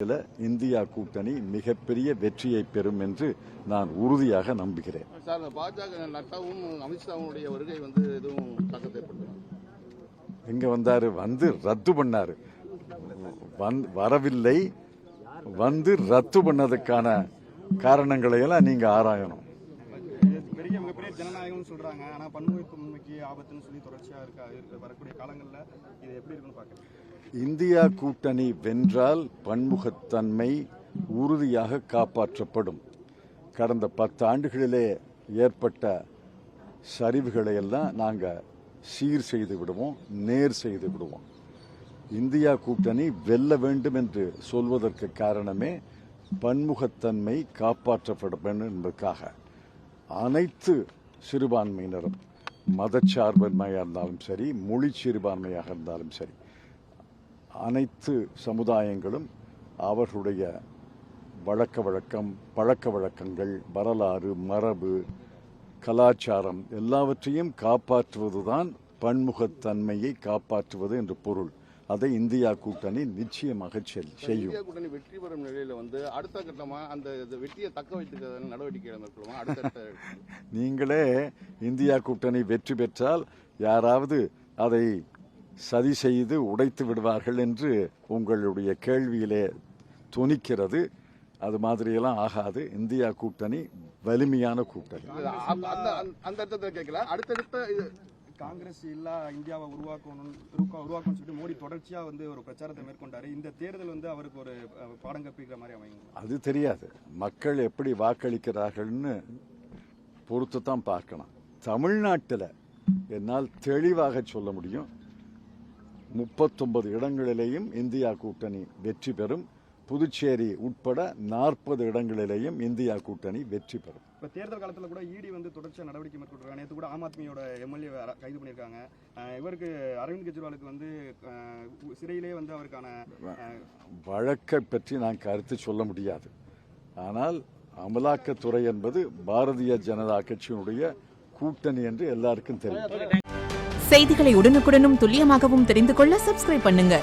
India கூட்டணி மிகப்பெரிய வெற்றியை பெறும் என்று நான் உறுதியாக நம்புகிறேன். சார், பாஜக நட்டாவும் அமித்ஷாவுடைய வருகை எதுவும் தாக்கத்தை ஏற்படுத்தும்? எங்க வந்தாரு? ரத்து பண்ணாரு. வரவில்லை, ரத்து பண்ணதுக்கான காரணங்களை எல்லாம் நீங்க ஆராயணும். மிகப்பெரிய ஜனநாயகம் சொல்றாங்க, ஆனா பன்முகத்தன்மைக்கு ஆபத்துன்னு சொல்லி தொடர்ச்சியா வரக்கூடிய காலங்களில் இது எப்படி இருக்குன்னு பாக்குறேன். இந்தியா கூட்டணி வென்றால் பன்முகத்தன்மை உறுதியாக காப்பாற்றப்படும். கடந்த 10 ஆண்டுகளிலே ஏற்பட்ட சரிவுகளை எல்லாம் நாங்கள் சீர் செய்து விடுவோம், நேர் செய்து விடுவோம். இந்தியா கூட்டணி வெல்ல வேண்டும் என்று சொல்வதற்கு காரணமே பன்முகத்தன்மை காப்பாற்றப்படும் என்பதற்காக. அனைத்து சிறுபான்மையினரும் மதச்சார்பன்மையாக இருந்தாலும் சரி, மொழி சிறுபான்மையாக இருந்தாலும் சரி, அனைத்து சமுதாயங்களும் அவர்களுடைய பழக்க வழக்கங்கள், வரலாறு, மரபு, கலாச்சாரம் எல்லாவற்றையும் காப்பாற்றுவதுதான் பன்முகத்தன்மையை காப்பாற்றுவது என்று பொருள். அதை இந்தியா கூட்டணி நிச்சயமாக செய்யும். இந்தியா கூட்டணி வெற்றி பெறும் நிலையில அடுத்த கட்டமா அந்த வெற்றியை தக்க வைத்துக்க நடவடிக்கை மேற்கொள்ளுமா? நீங்களே இந்தியா கூட்டணி வெற்றி பெற்றால் யாராவது அதை சதி செய்து உடைத்து விடுவார்கள் என்று உங்களுடைய கேள்வியிலே துணிக்கிறது. அது மாதிரியெல்லாம் ஆகாது. இந்தியா கூட்டணி வலிமையான கூட்டணி. அந்த அர்த்தத்தை கேட்கல. அடுத்தடுத்த காங்கிரஸ் இல்லா இந்தியாவை உருவாக்கணும்னு சொல்லிட்டு மோடி தொடர்ச்சியா ஒரு பிரச்சாரத்தை மேற்கொண்டாரு. இந்த தேர்தல் அவருக்கு ஒரு பாடம் கற்பிக்கிற மாதிரி அமையும். அது தெரியாது. மக்கள் எப்படி வாக்களிக்கிறார்கள்னு பொறுத்து தான் பார்க்கணும். தமிழ்நாட்டில் என்னால் தெளிவாக சொல்ல முடியும், 39 இடங்களிலேயும் இந்தியா கூட்டணி வெற்றி பெறும். புதுச்சேரி உட்பட 40 இடங்களிலேயும் இந்தியா கூட்டணி வெற்றி பெறும். இப்போ தேர்தல் காலத்தில் கூட இடி தொடர்ச்சியாக நடவடிக்கை மேற்கொண்டிருக்காங்க. நேற்று கூட ஆம் ஆத்மியோட எம்எல்ஏ கைது பண்ணியிருக்காங்க. இவருக்கு அரவிந்த் கெஜ்ரிவாலுக்கு சிறையிலே அவருக்கான வழக்கை பற்றி நான் கருத்து சொல்ல முடியாது. ஆனால் அமலாக்கத்துறை என்பது பாரதிய ஜனதா கட்சியினுடைய கூட்டணி என்று எல்லாருக்கும் தெரியும். செய்திகளை உடனுக்குடனும் துல்லியமாகவும் தெரிந்து கொள்ள சப்ஸ்கிரைப் பண்ணுங்க.